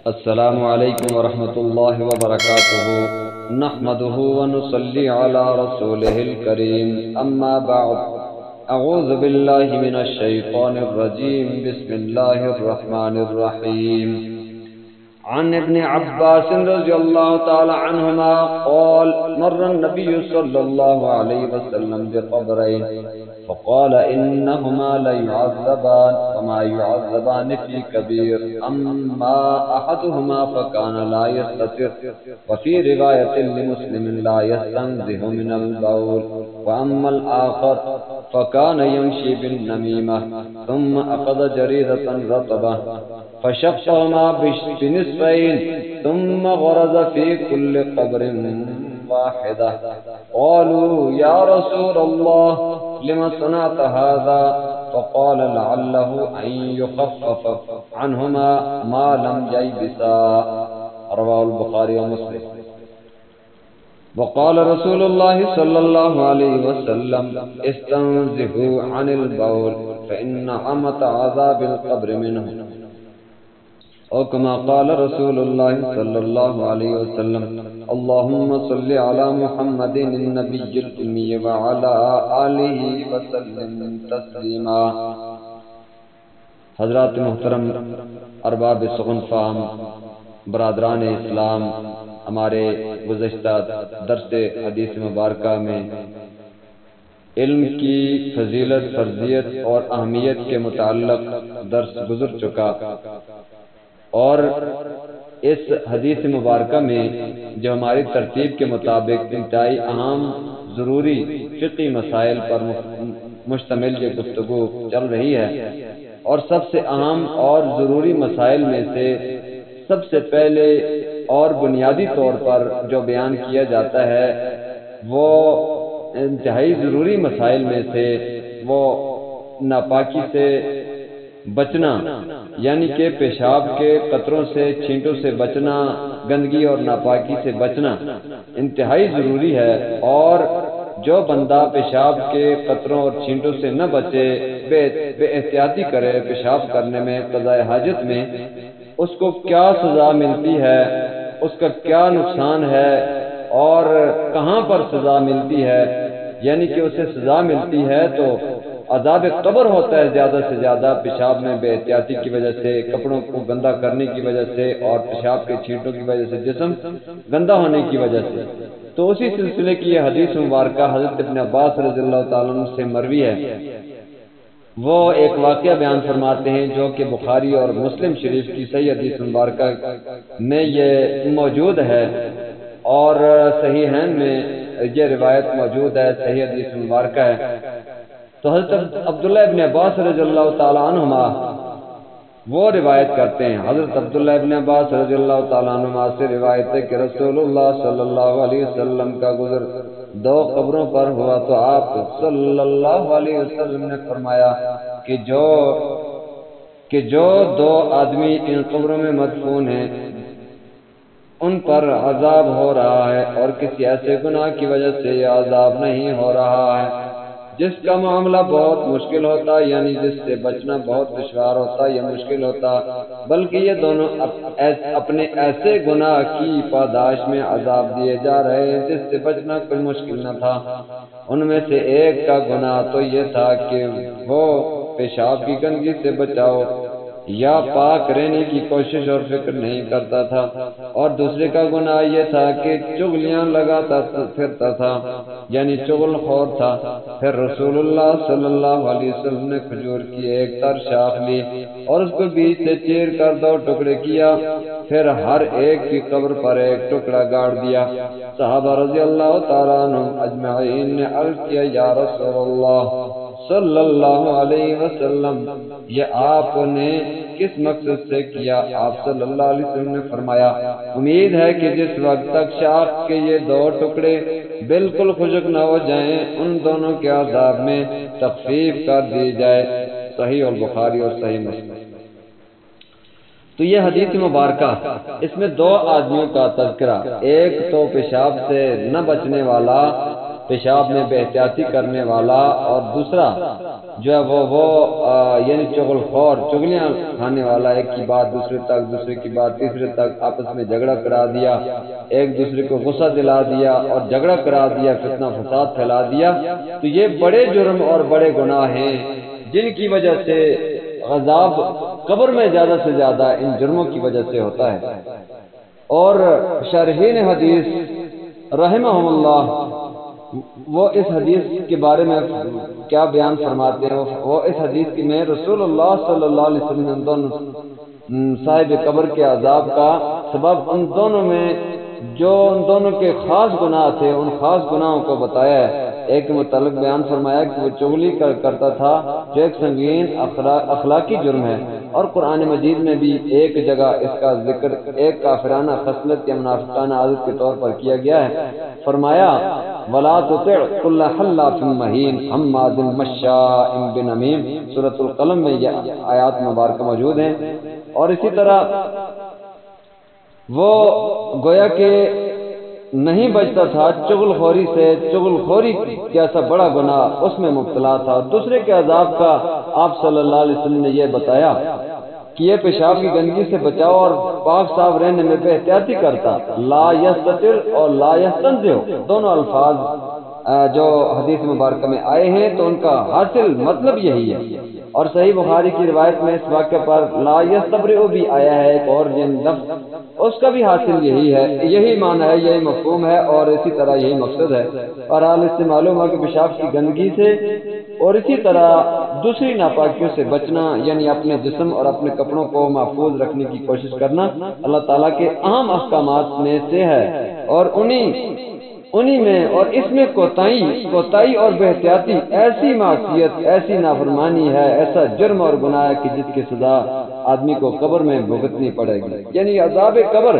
السلام علیکم ورحمۃ اللہ وبرکاتہ نحمده ونصلی علی رسولہ الکریم اما بعد اعوذ باللہ من الشیطان الرجیم بسم اللہ الرحمن الرحیم عن ابن عباس رضی اللہ تعالی عنہما قال مر النبی صلی اللہ علیہ وسلم بقبرین فقال إنهما ليعذبان وما يعذبان في كبير أما أحدهما فكان لا يستتر وفي رواية لمسلم لا يستنزه من البول وأما الآخر فكان يمشي بالنميمة ثم أخذ جريدة رطبة فشقهما بنصفين ثم غرز في كل قبر واحدة قالوا يا رسول الله لما صنعت هذا فقال لعله أن يخفف عنهما ما لم ييبسا رواه البخاري ومسلم وقال رسول الله صلى الله عليه وسلم استنزهوا عن البول فإن عامة عذاب القبر منه او كما قال رسول الله صلى الله عليه وسلم اللهم صل على محمد النبي الأمي وعلى آله وسلم تسلیما۔ حضرات محترم ارباب سخن فہم برادران اسلام، ہمارے گزشتہ درس حدیث مبارکہ میں علم کی فضیلت، فرضیت اور اہمیت کے متعلق درس گزر چکا، اور اس حدیث مبارکہ میں جو ہماری ترتیب کے مطابق انتہائی اہم ضروری فقہی مسائل پر مشتمل یہ گفتگو چل رہی ہے، اور سب سے اہم اور ضروری مسائل میں سے سب سے پہلے اور بنیادی طور پر جو بیان کیا جاتا ہے وہ انتہائی ضروری مسائل میں سے وہ ناپاکی سے بچنا، یعنی کہ پیشاب کے قطروں سے، چھینٹوں سے بچنا، گندگی اور ناپاکی سے بچنا انتہائی ضروری ہے، اور جو بندہ پیشاب کے قطروں اور چھینٹوں سے نہ بچے، بے احتیاطی کرے پیشاب کرنے میں، قضاء حاجت میں، اس کو کیا سزا ملتی ہے، اس کا کیا نقصان ہے اور کہاں پر سزا ملتی ہے، یعنی کہ اسے سزا ملتی ہے تو عذاب قبر ہوتا ہے زیادہ سے زیادہ پیشاب میں بے احتیاطی کی وجہ سے، کپڑوں کو گندا کرنے کی وجہ سے اور پیشاب کے چھینٹوں کی وجہ سے جسم گندا ہونے کی وجہ سے۔ تو اسی سلسلے کی یہ حدیث مبارکہ حضرت ابن عباس رضی اللہ تعالیٰ عنہ سے مروی ہے، وہ ایک واقعہ بیان فرماتے ہیں جو کہ بخاری اور مسلم شریف کی صحیح حدیث مبارکہ میں یہ موجود ہے، اور صحیحین میں یہ روایت موجود ہے، صحیح حدیث مبارکہ ہے۔ تو حضرت عبداللہ ابن عباس رضی اللہ تعالیٰ عنہما وہ روایت کرتے ہیں، حضرت عبداللہ ابن عباس رضی اللہ تعالیٰ عنہما سے روایت ہے کہ رسول اللہ صلی اللہ علیہ وسلم کا گزر دو قبروں پر ہوا تو آپ صلی اللہ علیہ وسلم نے فرمایا کہ جو دو آدمی ان قبروں میں مدفون ہیں ان پر عذاب ہو رہا ہے، اور کسی ایسے گناہ کی وجہ سے یہ عذاب نہیں ہو رہا ہے جس کا معاملہ بہت مشکل ہوتا، یعنی جس سے بچنا بہت دشوار ہوتا یا مشکل ہوتا، بلکہ یہ دونوں اپنے ایسے گناہ کی پاداش میں عذاب دیے جا رہے ہیں جس سے بچنا کوئی مشکل نہ تھا۔ ان میں سے ایک کا گناہ تو یہ تھا کہ وہ پیشاب کی گندگی سے بچاؤ یا پاک رہنے کی کوشش اور فکر نہیں کرتا تھا، اور دوسرے کا گناہ یہ تھا کہ چغلیاں لگاتا پھرتا تھا، یعنی چغل خور تھا۔ پھر رسول اللہ صلی اللہ علیہ وسلم نے کھجور کی ایک تر شاخ لی اور اس کو بیچ سے چیر کر دو ٹکڑے کیا، پھر ہر ایک کی قبر پر ایک ٹکڑا گاڑ دیا۔ صحابہ رضی اللہ تعالیٰ عنہم اجمعین نے عرض کیا یا رسول اللہ صلی اللہ علیہ وسلم، یہ آپ نے کس مقصد سے کیا؟ آپ صلی اللہ علیہ وسلم نے فرمایا امید ہے کہ جس وقت تک شاخ کے یہ دو ٹکڑے بالکل خشک نہ ہو جائیں ان دونوں کے عذاب میں تخفیف کر دی جائے۔ صحیح البخاری اور صحیح مسلم۔ تو یہ حدیث مبارکہ اس میں دو آدمیوں کا تذکرہ، ایک تو پیشاب سے نہ بچنے والا پیشاب میں بے احتیاطی کرنے والا اور دوسرا جو ہے وہ یعنی چغل خور، چغلیاں کھانے والا، ایک کی بات دوسرے تک، دوسرے کی بات تیسرے تک، آپس میں جھگڑا کرا دیا، ایک دوسرے کو غصہ دلا دیا اور جھگڑا کرا دیا، فتنہ فساد پھیلا دیا، تو یہ بڑے جرم اور بڑے گناہ ہیں جن کی وجہ سے عذاب قبر میں زیادہ سے زیادہ ان جرموں کی وجہ سے ہوتا ہے۔ اور شارحین حدیث رحمہم اللہ وہ اس حدیث کے بارے میں کیا بیان فرماتے ہیں؟ وہ اس حدیث کی میں رسول اللہ صلی اللہ علیہ وسلم نے دونوں صاحب قبر کے عذاب کا سبب ان دونوں میں جو ان دونوں کے خاص گناہ تھے ان خاص گناہوں کو بتایا ہے۔ ایک متعلق بیان فرمایا کہ وہ چغلی کرتا تھا جو ایک سنگین اخلاقی جرم ہے، اور قرآن مجید میں بھی ایک جگہ اس کا ذکر ایک کافرانہ خصلت یا منافقانہ عادت کے طور پر کیا گیا ہے۔ فرمایا وَلَا تُطِعْ كُلَّ حَلَّافٍ مَّهِينٍ حَمَّازٍ مَّشَّاءٍ بِنَمِيمٍ، سورۃ القلم میں یہ آیات مبارکہ موجود ہیں۔ اور اسی طرح وہ گویا کہ نہیں بچتا تھا چغل خوری سے، چغل خوری جیسا بڑا گناہ اس میں مبتلا تھا۔ دوسرے کے عذاب کا آپ صلی اللہ علیہ وسلم نے یہ بتایا کہ یہ پیشاب کی گندگی سے بچاؤ اور پاک صاف رہنے میں بے احتیاطی کرتا، لا یستتر اور لا یستنزہ، دونوں الفاظ جو حدیث مبارکہ میں آئے ہیں تو ان کا حاصل مطلب یہی ہے۔ اور صحیح بخاری کی روایت میں اس واقعے پر لا یستبرئ بھی آیا ہے، ایک اور لفظ، اس کا بھی حاصل یہی ہے، یہی معنی ہے، یہی مفہوم ہے اور اسی طرح یہی مقصد ہے۔ اور حال اس سے معلوم ہے کہ پیشاب کی گندگی سے اور اسی طرح دوسری ناپاکیوں سے بچنا، یعنی اپنے جسم اور اپنے کپڑوں کو محفوظ رکھنے کی کوشش کرنا اللہ تعالیٰ کے اہم احکامات میں سے ہے، اور انہی میں اور اس میں کوتاہی اور بے احتیاطی ایسی معصیت، ایسی نافرمانی ہے، ایسا جرم اور گناہ ہے کہ جس کی سزا آدمی کو قبر میں بھگتنی پڑے گی۔ یعنی عذاب قبر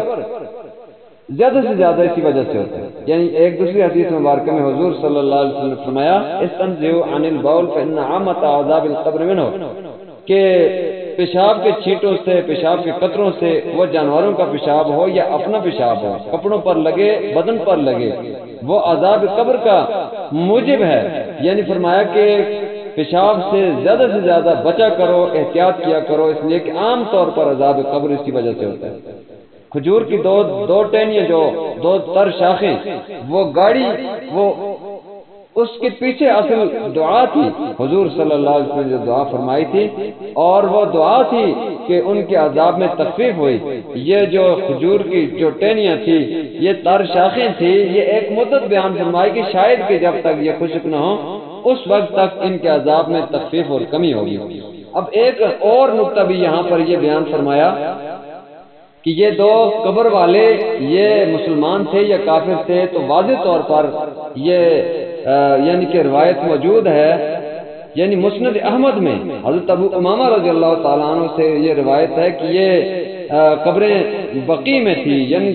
زیادہ سے زیادہ اسی وجہ سے ہوتا ہے۔ یعنی ایک دوسری حدیث مبارکہ میں حضور صلی اللہ علیہ وسلم نے فرمایا استنزہوا عن البول فإن عامة عذاب القبر منه، کہ پیشاب کے چھینٹوں سے، پیشاب کے قطروں سے، وہ جانوروں کا پیشاب ہو یا اپنا پیشاب ہو، کپڑوں پر لگے، بدن پر لگے، وہ عذاب قبر کا موجب ہے۔ یعنی فرمایا کہ پیشاب سے زیادہ بچا کرو، احتیاط کیا کرو، اس لیے کہ عام طور پر عذاب قبر اس کی وجہ سے ہوتا ہے۔ کھجور کی دو ٹہنیاں، جو دو تر شاخیں، وہ گاڑی، وہ اس کے پیچھے اصل دعا تھی، حضور صلی اللہ علیہ وسلم نے جو دعا فرمائی تھی، اور وہ دعا تھی کہ ان کے عذاب میں تخفیف ہوئی۔ یہ جو کھجور کی جو ٹہنیاں تھی، یہ تر شاخیں تھی، یہ ایک مدت بیان فرمائی کہ شاید کہ جب تک یہ خشک نہ ہو اس وقت تک ان کے عذاب میں تخفیف اور کمی ہوگی۔ اب ایک اور نقطہ بھی یہاں پر یہ بیان فرمایا کہ یہ دو قبر والے یہ مسلمان تھے یا کافر تھے، تو واضح طور پر یہ یعنی کہ روایت موجود ہے، یعنی مسند احمد میں حضرت ابو امامہ رضی اللہ تعالیٰ عنہ سے یہ روایت ہے کہ یہ قبریں بقیع میں تھی، یعنی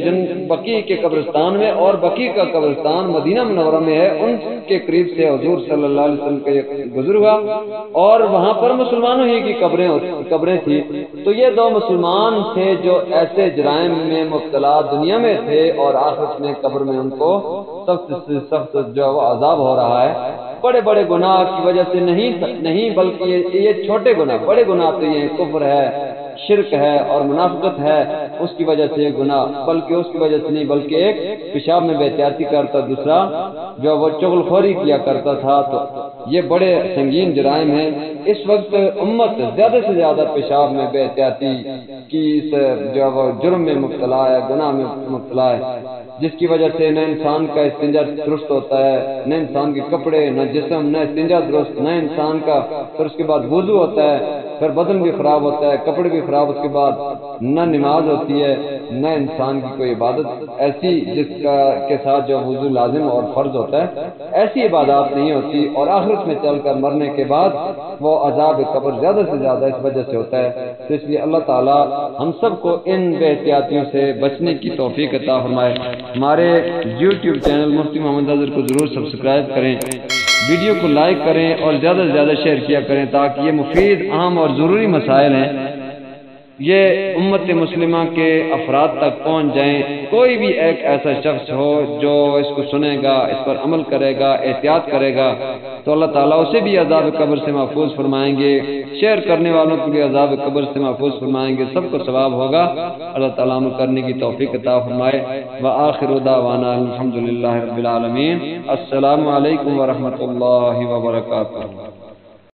بقیع کے قبرستان میں، اور بقیع کا قبرستان مدینہ منورہ میں ہے، ان کے قریب سے حضور صلی اللہ علیہ وسلم کا یہ گزر ہوا، اور وہاں پر مسلمانوں ہی کی قبریں تھی۔ تو یہ دو مسلمان تھے جو ایسے جرائم میں مبتلا دنیا میں تھے، اور آخرت میں قبر میں ان کو سخت سے سخت جو عذاب ہو رہا ہے، بڑے بڑے گناہ کی وجہ سے نہیں بلکہ یہ چھوٹے گناہ، بڑے گناہ تو یہ کفر ہے، شرک ہے اور منافقت ہے، اس کی وجہ سے گناہ، بلکہ اس کی وجہ سے نہیں، بلکہ ایک پیشاب میں بے احتیاطی کرتا، دوسرا جو وہ چغل خوری کیا کرتا تھا، تو یہ بڑے سنگین جرائم ہیں۔ اس وقت امت زیادہ سے زیادہ پیشاب میں بے احتیاطی کی جو وہ جرم میں مبتلا ہے، گناہ میں مبتلا ہے، جس کی وجہ سے نہ انسان کا استنجا درست ہوتا ہے، نہ انسان کے کپڑے، نہ جسم، نہ استنجا درست، نہ انسان کا پھر اس کے بعد وضو ہوتا ہے، پھر بدن بھی خراب ہوتا ہے، کپڑے بھی خراب، اس کے بعد نہ نماز ہوتی ہے، نہ انسان کی کوئی عبادت ایسی جس کے ساتھ جو وضو لازم اور فرض ہوتا ہے، ایسی عبادات نہیں ہوتی، اور آخرت میں چل کر مرنے کے بعد وہ عذاب قبر زیادہ سے زیادہ اس وجہ سے ہوتا ہے۔ تو اس لیے اللہ تعالیٰ ہم سب کو ان بے احتیاطیوں سے بچنے کی توفیق عطا فرمائے۔ ہمارے یوٹیوب چینل مفتی محمد اظہر کو ضرور سبسکرائب کریں، ویڈیو کو لائک کریں اور زیادہ سے زیادہ شیئر کیا کریں، تاکہ یہ مفید، اہم اور ضروری مسائل ہیں، یہ امت مسلمہ کے افراد تک پہنچ جائیں، کوئی بھی ایک ایسا شخص ہو جو اس کو سنے گا، اس پر عمل کرے گا، احتیاط کرے گا، تو اللہ تعالیٰ اسے بھی عذاب قبر سے محفوظ فرمائیں گے، شیئر کرنے والوں کو بھی عذاب قبر سے محفوظ فرمائیں گے، سب کو ثواب ہوگا۔ اللہ تعالیٰ عمل کرنے کی توفیق عطا فرمائے۔ وآخر دعوانا الحمدللہ رب العالمین۔ السلام علیکم ورحمۃ اللہ وبرکاتہ۔